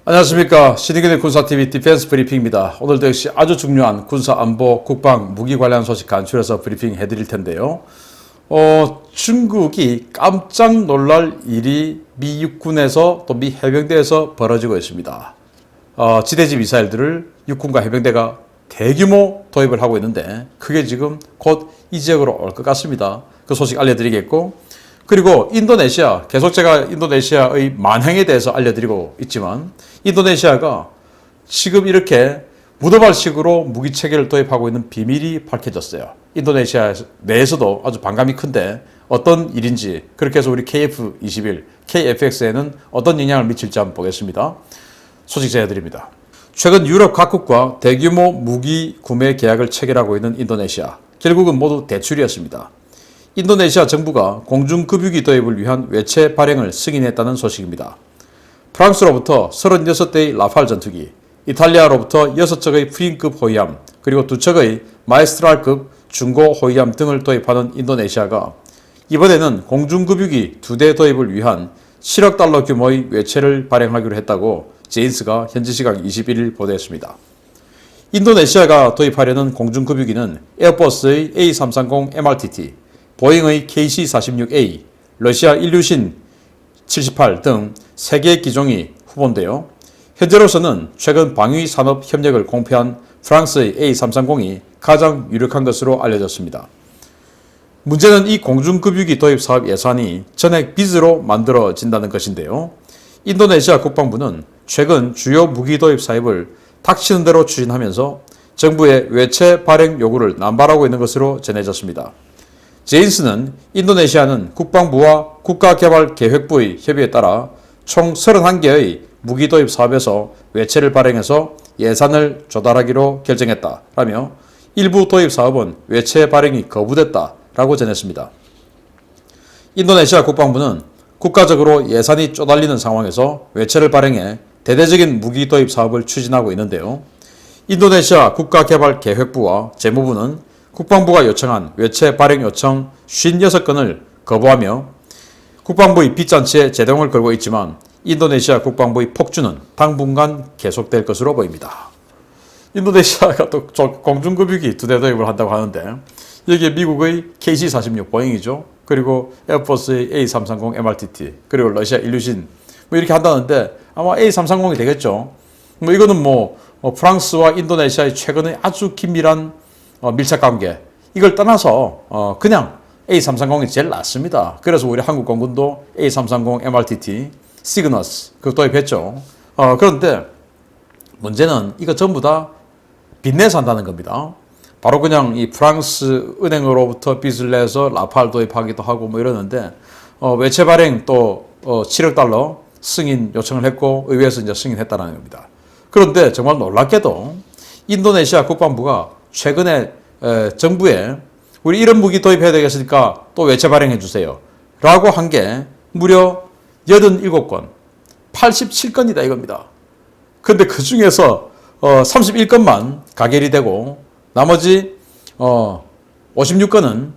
안녕하십니까. 신의균의 군사TV 디펜스 브리핑입니다. 오늘도 역시 아주 중요한 군사 안보, 국방, 무기 관련 소식 간추려서 브리핑 해드릴 텐데요. 중국이 깜짝 놀랄 일이 미 육군에서 또 미 해병대에서 벌어지고 있습니다. 지대지 미사일들을 육군과 해병대가 대규모 도입을 하고 있는데 그게 지금 곧 이 지역으로 올 것 같습니다. 그 소식 알려드리겠고, 그리고 인도네시아, 계속 제가 인도네시아의 만행에 대해서 알려드리고 있지만 인도네시아가 지금 이렇게 무도발식으로 무기 체계를 도입하고 있는 비밀이 밝혀졌어요. 인도네시아 내에서도 아주 반감이 큰데 어떤 일인지, 그렇게 해서 우리 KF21, KFX에는 어떤 영향을 미칠지 한번 보겠습니다. 소식 전해드립니다. 최근 유럽 각국과 대규모 무기 구매 계약을 체결하고 있는 인도네시아, 결국은 모두 대출이었습니다. 인도네시아 정부가 공중급유기 도입을 위한 외채 발행을 승인했다는 소식입니다. 프랑스로부터 36대의 라팔 전투기, 이탈리아로부터 6척의 프린급 호위함, 그리고 2척의 마에스트랄급 중고 호위함 등을 도입하는 인도네시아가 이번에는 공중급유기 2대 도입을 위한 7억 달러 규모의 외채를 발행하기로 했다고 제인스가 현지 시각 21일 보도했습니다. 인도네시아가 도입하려는 공중급유기는 에어버스의 A330 MRTT, 보잉의 KC-46A, 러시아 일류신 78 등 3개 기종이 후보인데요. 현재로서는 최근 방위 산업 협력을 공표한 프랑스의 A330이 가장 유력한 것으로 알려졌습니다. 문제는 이 공중급유기 도입 사업 예산이 전액 빚으로 만들어진다는 것인데요. 인도네시아 국방부는 최근 주요 무기 도입 사업을 닥치는 대로 추진하면서 정부의 외채 발행 요구를 남발하고 있는 것으로 전해졌습니다. 제인스는 인도네시아는 국방부와 국가개발계획부의 협의에 따라 총 31개의 무기 도입 사업에서 외채를 발행해서 예산을 조달하기로 결정했다라며 일부 도입 사업은 외채 발행이 거부됐다라고 전했습니다. 인도네시아 국방부는 국가적으로 예산이 쪼달리는 상황에서 외채를 발행해 대대적인 무기 도입 사업을 추진하고 있는데요. 인도네시아 국가개발계획부와 재무부는 국방부가 요청한 외채 발행 요청 56건을 거부하며 국방부의 빚잔치에 제동을 걸고 있지만 인도네시아 국방부의 폭주는 당분간 계속될 것으로 보입니다. 인도네시아가 또 공중급유기 2대 도입을 한다고 하는데 여기에 미국의 KC-46 보잉이죠. 그리고 에어버스의 A330 MRTT, 그리고 러시아 일류신 이렇게 한다는데 아마 A330이 되겠죠. 이거는 프랑스와 인도네시아의 최근의 아주 긴밀한 밀착 관계, 이걸 떠나서 그냥 A330이 제일 낫습니다. 그래서 우리 한국 공군도 A330 MRTT, 시그너스 그거 도입했죠. 그런데 문제는 이거 전부 다 빚내서 한다는 겁니다. 바로 그냥 이 프랑스 은행으로부터 빚을 내서 라팔 도입하기도 하고 이러는데 외채 발행 또 7억 달러 승인 요청을 했고 의회에서 이제 승인했다는 겁니다. 그런데 정말 놀랍게도 인도네시아 국방부가 최근에 정부에 우리 이런 무기 도입해야 되겠으니까 또 외채 발행해 주세요 라고 한 게 무려 87건, 87건이다 이겁니다. 근데 그 중에서 31건만 가결이 되고 나머지 56건은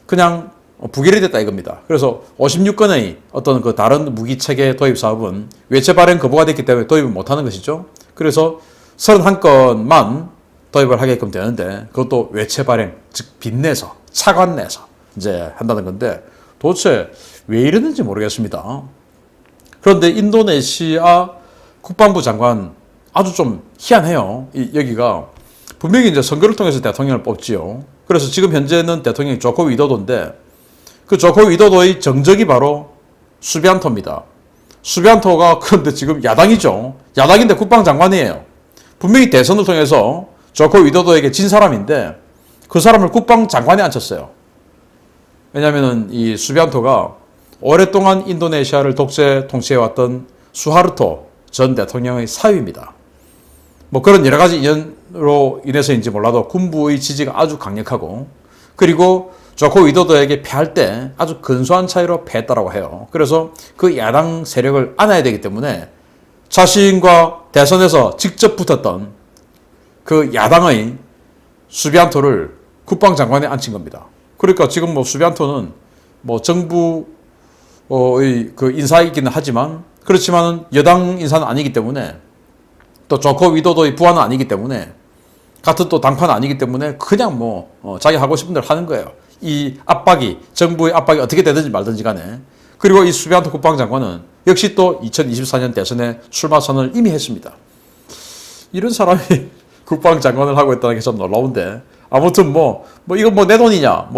그냥 부결이 됐다 이겁니다. 그래서 56건의 어떤 그 다른 무기 체계 도입 사업은 외채 발행 거부가 됐기 때문에 도입을 못하는 것이죠. 그래서 31건만 도입을 하게끔 되는데 그것도 외채 발행, 즉 빚내서, 차관 내서 이제 한다는 건데 도대체 왜 이러는지 모르겠습니다. 그런데 인도네시아 국방부 장관 아주 좀 희한해요. 여기가 분명히 이제 선거를 통해서 대통령을 뽑지요. 그래서 지금 현재는 대통령이 조코 위도도인데 그 조코 위도도의 정적이 바로 수비안토입니다. 수비안토가 그런데 지금 야당이죠. 야당인데 국방장관이에요. 분명히 대선을 통해서 조코 위도도에게 진 사람인데 그 사람을 국방장관에 앉혔어요. 왜냐하면 이 수비안토가 오랫동안 인도네시아를 독재 통치해왔던 수하르토 전 대통령의 사위입니다. 그런 여러 가지 인연으로 인해서인지 몰라도 군부의 지지가 아주 강력하고, 그리고 조코 위도도에게 패할 때 아주 근소한 차이로 패했다고 해요. 그래서 그 야당 세력을 안아야 되기 때문에 자신과 대선에서 직접 붙었던 그 야당의 수비안토를 국방장관에 앉힌 겁니다. 그러니까 지금 수비안토는 정부의 그 인사이기는 하지만 그렇지만은 여당 인사는 아니기 때문에 또 조코 위도도의 부하는 아니기 때문에 같은 또 당파는 아니기 때문에 그냥 자기 하고 싶은 대로 하는 거예요. 이 압박이 정부의 압박이 어떻게 되든지 말든지 간에. 그리고 이 수비안토 국방장관은 역시 또 2024년 대선에 출마 선언을 이미 했습니다. 이런 사람이 국방장관을 하고 있다는 게 좀 놀라운데 아무튼 이건 내 돈이냐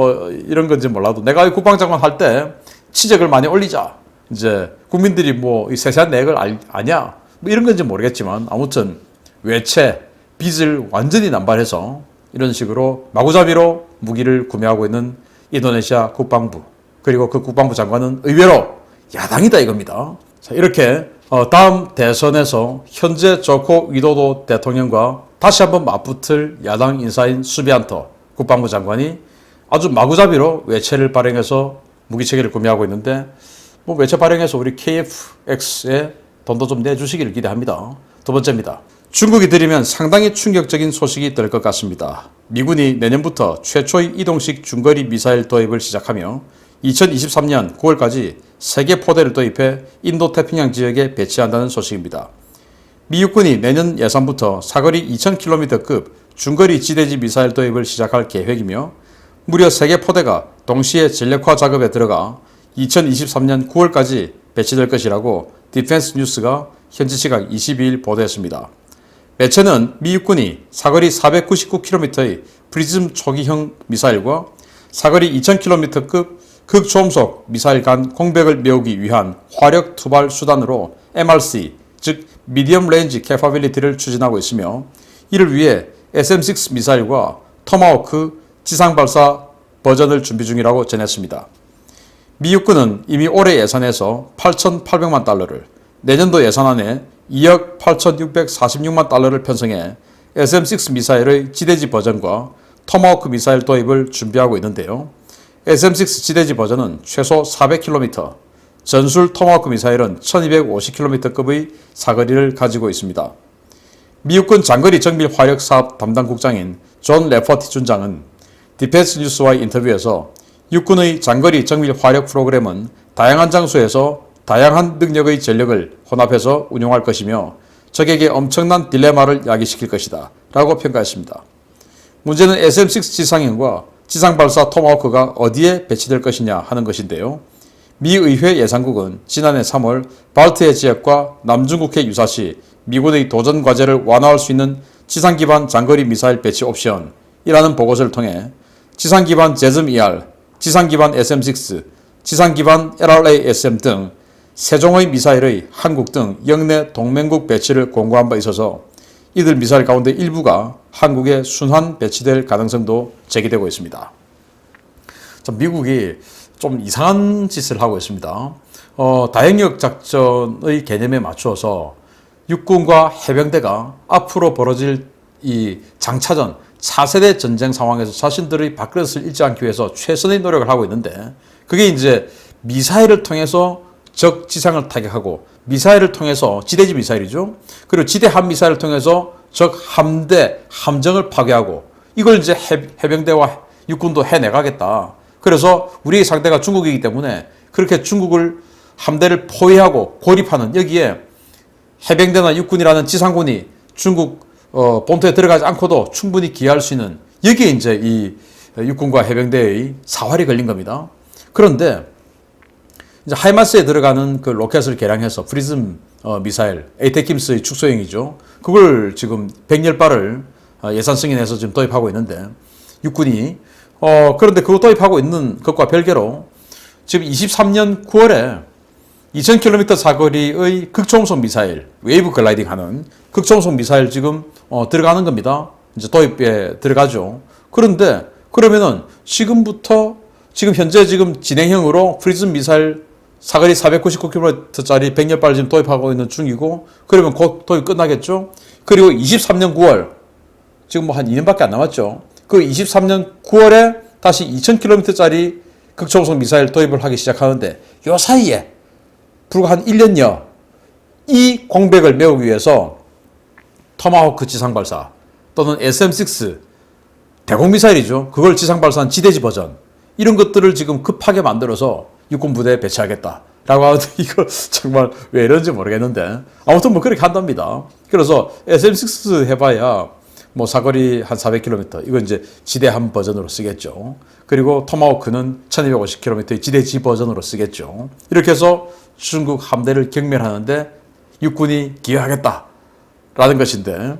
이런 건지 몰라도 내가 국방장관 할 때 치적을 많이 올리자. 이제 국민들이 이 세세한 내역을 아냐 이런 건지 모르겠지만 아무튼 외채 빚을 완전히 남발해서 이런 식으로 마구잡이로 무기를 구매하고 있는 인도네시아 국방부 그리고 그 국방부 장관은 의외로 야당이다 이겁니다. 자, 이렇게 다음 대선에서 현재 조코 위도도 대통령과 다시 한번 맞붙을 야당 인사인 수비안토 국방부 장관이 아주 마구잡이로 외채를 발행해서 무기체계를 구매하고 있는데 외채 발행해서 우리 KF-X에 돈도 좀 내주시기를 기대합니다. 두 번째입니다. 중국이 들이면 상당히 충격적인 소식이 될 것 같습니다. 미군이 내년부터 최초의 이동식 중거리 미사일 도입을 시작하며 2023년 9월까지 3개 포대를 도입해 인도태평양 지역에 배치한다는 소식입니다. 미 육군이 내년 예산부터 사거리 2000km급 중거리 지대지 미사일 도입을 시작할 계획이며 무려 3개 포대가 동시에 전력화 작업에 들어가 2023년 9월까지 배치될 것이라고 디펜스 뉴스가 현지 시각 22일 보도했습니다. 매체는 미 육군이 사거리 499km의 프리즘 초기형 미사일과 사거리 2000km급 극초음속 미사일 간 공백을 메우기 위한 화력 투발 수단으로 MRC, 즉 미디엄 레인지 캐파빌리티를 추진하고 있으며 이를 위해 SM-6 미사일과 토마호크 지상발사 버전을 준비 중이라고 전했습니다. 미 육군은 이미 올해 예산에서 8,800만 달러를, 내년도 예산안에 2억 8,646만 달러를 편성해 SM-6 미사일의 지대지 버전과 토마호크 미사일 도입을 준비하고 있는데요. SM-6 지대지 버전은 최소 400km, 전술 토마호크 미사일은 1250km급의 사거리를 가지고 있습니다. 미 육군 장거리 정밀 화력 사업 담당 국장인 존 레퍼티 준장은 디펜스 뉴스와의 인터뷰에서 육군의 장거리 정밀 화력 프로그램은 다양한 장소에서 다양한 능력의 전력을 혼합해서 운용할 것이며 적에게 엄청난 딜레마를 야기시킬 것이다 라고 평가했습니다. 문제는 SM-6 지상형과 지상발사 토마호크가 어디에 배치될 것이냐 하는 것인데요. 미 의회 예산국은 지난해 3월 발트해 지역과 남중국해 유사시 미군의 도전 과제를 완화할 수 있는 지상 기반 장거리 미사일 배치 옵션이라는 보고서를 통해 지상 기반 제즘-ER, 지상 기반 SM-6, 지상 기반 LRA-SM 등 세 종의 미사일의 한국 등 영내 동맹국 배치를 공고한 바 있어서 이들 미사일 가운데 일부가 한국에 순환 배치될 가능성도 제기되고 있습니다. 미국이 좀 이상한 짓을 하고 있습니다. 다행력 작전의 개념에 맞추어서 육군과 해병대가 앞으로 벌어질 이 장차전 4세대 전쟁 상황에서 자신들의 밥그릇을 잃지 않기 위해서 최선의 노력을 하고 있는데 그게 이제 미사일을 통해서 적 지상을 타격하고 미사일을 통해서 지대지 미사일이죠. 그리고 지대 함미사일을 통해서 적 함대, 함정을 파괴하고 이걸 이제 해병대와 육군도 해내가겠다. 그래서 우리의 상대가 중국이기 때문에 그렇게 중국을 함대를 포위하고 고립하는 여기에 해병대나 육군이라는 지상군이 중국 본토에 들어가지 않고도 충분히 기여할 수 있는 여기에 이제 이 육군과 해병대의 사활이 걸린 겁니다. 그런데 이제 하이마스에 들어가는 그 로켓을 개량해서 프리즘 미사일, 에이테킴스의 축소형이죠. 그걸 지금 110발을 예산 승인해서 지금 도입하고 있는데 육군이 그런데 그거 도입하고 있는 것과 별개로 지금 23년 9월에 2000km 사거리의 극초음속 미사일, 웨이브 글라이딩 하는 극초음속 미사일 지금 들어가는 겁니다. 이제 도입에 들어가죠. 그런데 그러면은 지금부터 지금 현재 지금 진행형으로 프리즘 미사일 사거리 499km짜리 110발 지금 도입하고 있는 중이고 그러면 곧 도입 끝나겠죠. 그리고 23년 9월 지금 한 2년밖에 안 남았죠. 그 23년 9월에 다시 2000km짜리 극초음속 미사일 도입을 하기 시작하는데 요 사이에 불과 한 1년여 이 공백을 메우기 위해서 토마호크 지상발사 또는 SM-6 대공미사일이죠. 그걸 지상발사한 지대지 버전 이런 것들을 지금 급하게 만들어서 육군부대에 배치하겠다라는 라고 하는데 이거 정말 왜 이런지 모르겠는데 아무튼 뭐 그렇게 한답니다. 그래서 SM6 해봐야 뭐 사거리 한 400km 이건 이제 지대함 버전으로 쓰겠죠. 그리고 토마호크는 1250km의 지대지 버전으로 쓰겠죠. 이렇게 해서 중국 함대를 경멸하는데 육군이 기여하겠다라는 것인데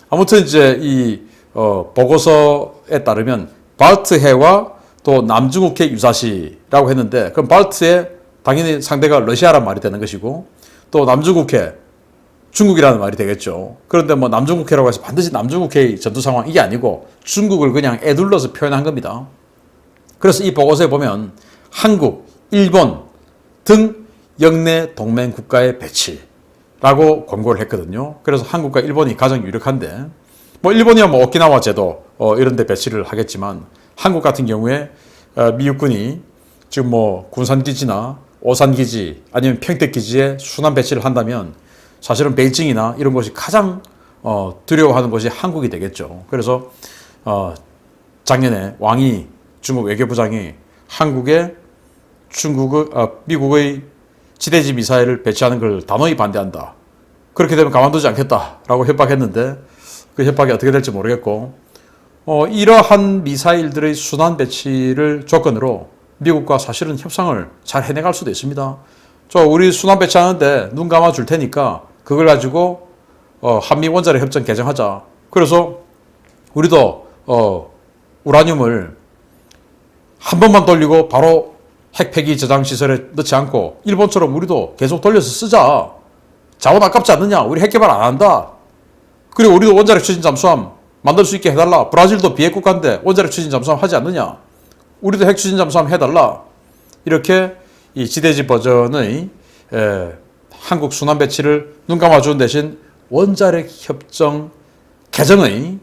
아무튼 이제 이 보고서에 따르면 발트해와 또 남중국해 유사시라고 했는데 그럼 발트해 당연히 상대가 러시아란 말이 되는 것이고 또 남중국해 중국이라는 말이 되겠죠. 그런데 뭐 남중국해라고 해서 반드시 남중국해의 전투 상황 이게 아니고 중국을 그냥 애둘러서 표현한 겁니다. 그래서 이 보고서에 보면 한국, 일본 등 영내 동맹 국가의 배치라고 권고를 했거든요. 그래서 한국과 일본이 가장 유력한데 뭐 일본이야 뭐 오키나와 제도 이런 데 배치를 하겠지만 한국 같은 경우에 미 육군이 지금 뭐 군산기지나 오산기지 아니면 평택기지에 순환 배치를 한다면 사실은 베이징이나 이런 곳이 가장 두려워하는 곳이 한국이 되겠죠. 그래서 작년에 왕이 중국 외교부장이 한국에 미국의 지대지 미사일을 배치하는 걸 단호히 반대한다. 그렇게 되면 가만두지 않겠다라고 협박했는데 그 협박이 어떻게 될지 모르겠고 이러한 미사일들의 순환 배치를 조건으로 미국과 사실은 협상을 잘 해내갈 수도 있습니다. 우리 순환 배치하는데 눈 감아 줄 테니까 그걸 가지고 한미 원자력 협정 개정하자. 그래서 우리도 우라늄을 한 번만 돌리고 바로 핵폐기 저장 시설에 넣지 않고 일본처럼 우리도 계속 돌려서 쓰자. 자원 아깝지 않느냐? 우리 핵 개발 안 한다. 그리고 우리도 원자력 추진 잠수함 만들 수 있게 해달라. 브라질도 비핵 국가인데 원자력 추진 잠수함 하지 않느냐? 우리도 핵 추진 잠수함 해달라. 이렇게 이 지대지 버전의 한국 순환 배치를 눈 감아주는 대신 원자력 협정 개정의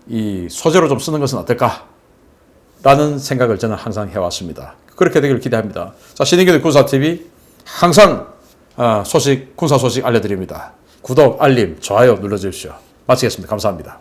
이 소재로 좀 쓰는 것은 어떨까라는 생각을 저는 항상 해왔습니다. 그렇게 되기를 기대합니다. 자, 신인균의 군사TV 항상 군사 소식 알려드립니다. 구독, 알림, 좋아요 눌러주십시오. 마치겠습니다. 감사합니다.